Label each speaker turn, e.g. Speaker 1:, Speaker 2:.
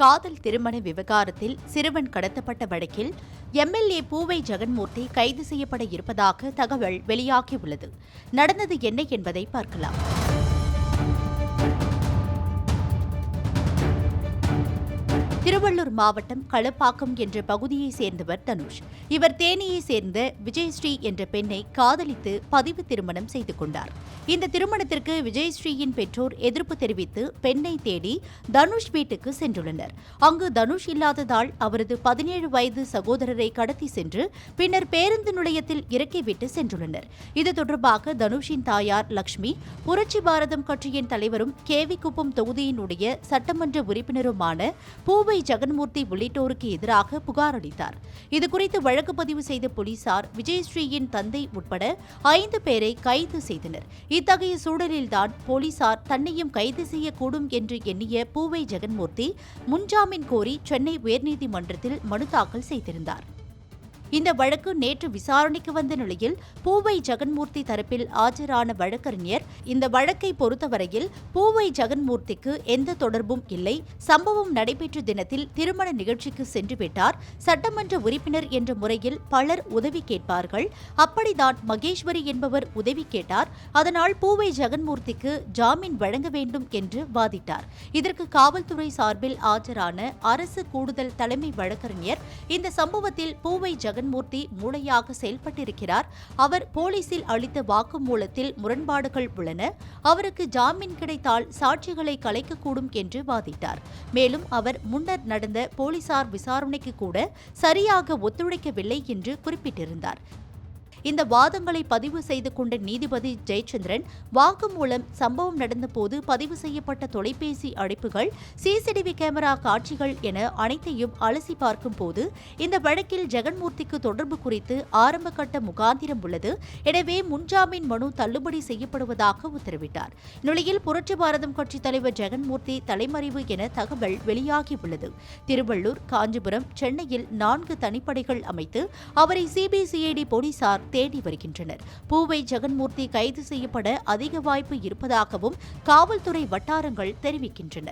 Speaker 1: காதல் திருமண விவகாரத்தில் சிறுவன் கடத்தப்பட்ட வழக்கில் எம்எல்ஏ பூவை ஜெகன்மூர்த்தி கைது செய்யப்பட இருப்பதாக தகவல் வெளியாகியுள்ளது. நடந்தது என்ன என்பதை பார்க்கலாம். திருவள்ளூர் மாவட்டம் களப்பாக்கம் என்ற பகுதியைச் சேர்ந்தவர் தனுஷ். இவர் தேனியைச் சேர்ந்த விஜயஸ்ரீ என்ற பெண்ணை காதலித்து பதிவு திருமணம் செய்து கொண்டார். இந்த திருமணத்திற்கு விஜயஸ்ரீயின் பெற்றோர் எதிர்ப்பு தெரிவித்து பெண்ணை தேடி தனுஷ் வீட்டுக்கு சென்றுள்ளனர். அங்கு தனுஷ் இல்லாததால் அவரது 17 வயது சகோதரரை கடத்தி சென்று பின்னர் பேருந்து நிலையத்தில் இறக்கிவிட்டு சென்றுள்ளனர். இது தொடர்பாக தனுஷின் தாயார் லட்சுமி, புரட்சி பாரதம் கட்சியின் தலைவரும் கேவிக்குப்பம் தொகுதியினுடைய சட்டமன்ற உறுப்பினருமான பூவை ஜெகன்மூர்த்தி உள்ளிட்டோருக்கு எதிராக புகார் அளித்தார். இதுகுறித்து வழக்கு பதிவு செய்த போலீசார் விஜயஸ்ரீயின் தந்தை உட்பட 5 பேரை கைது செய்தனர். இத்தகைய சூழலில்தான் போலீசார் தன்னையும் கைது செய்யக்கூடும் என்று எண்ணிய பூவை ஜெகன்மூர்த்தி முன்ஜாமீன் கோரி சென்னை உயர்நீதிமன்றத்தில் மனு தாக்கல் செய்திருந்தார். இந்த வழக்கு நேற்று விசாரணைக்கு வந்த நிலையில் பூவை ஜெகன்மூர்த்தி தரப்பில் ஆஜரான வழக்கறிஞர் இந்த வழக்கை பொறுத்தவரையில் பூவை ஜெகன்மூர்த்திக்கு எந்த தொடர்பும் இல்லை, சம்பவம் நடைபெற்ற தினத்தில் திருமண நிகழ்ச்சிக்கு சென்றுவிட்டார், சட்டமன்ற உறுப்பினர் என்ற முறையில் பலர் உதவி கேட்பார்கள், அப்படிதான் மகேஸ்வரி என்பவர் உதவி கேட்டார், அதனால் பூவை ஜெகன்மூர்த்திக்கு ஜாமீன் வழங்க வேண்டும் என்று வாதிட்டார். இதற்கு காவல்துறை சார்பில் ஆஜரான அரசு கூடுதல் தலைமை வழக்கறிஞர் இந்த சம்பவத்தில் பூவை ஜெகன்மூர்த்தி மூளையாக செயல்பட்டிருக்கிறார், அவர் போலீசில் அளித்த வாக்குமூலத்தில் முரண்பாடுகள் உள்ளன, அவருக்கு ஜாமீன் கிடைத்தால் சாட்சிகளை கலைக்கக்கூடும் என்று வாதிட்டார். மேலும் அவர் முன்னர் நடந்த போலீசார் விசாரணைக்கு கூட சரியாக ஒத்துழைக்கவில்லை என்று குறிப்பிட்டிருந்தார். இந்த வாதங்களை பதிவு செய்து கொண்ட நீதிபதி ஜெயச்சந்திரன் வாக்குமூலம், சம்பவம் நடந்தபோது பதிவு செய்யப்பட்ட தொலைபேசி அழைப்புகள், சிசிடிவி கேமரா காட்சிகள் என அனைத்தையும் அலசி பார்க்கும் போது இந்த வழக்கில் ஜெகன்மூர்த்திக்கு தொடர்பு குறித்து ஆரம்பகட்ட முகாந்திரம் உள்ளது, எனவே முன்ஜாமீன் மனு தள்ளுபடி செய்யப்படுவதாக உத்தரவிட்டார். நிலையில் புரட்சி பாரதம் கட்சித் தலைவர் ஜெகன்மூர்த்தி தலைமறைவு என தகவல் வெளியாகியுள்ளது. திருவள்ளூர், காஞ்சிபுரம், சென்னையில் 4 தனிப்படைகள் அமைத்து அவரை சிபிசிஐடி போலீசார் தேடி வருகின்றனர். பூவை ஜெகன்மூர்த்தி கைது செய்யப்பட அதிக வாய்ப்பு இருப்பதாகவும் காவல்துறை வட்டாரங்கள் தெரிவிக்கின்றன.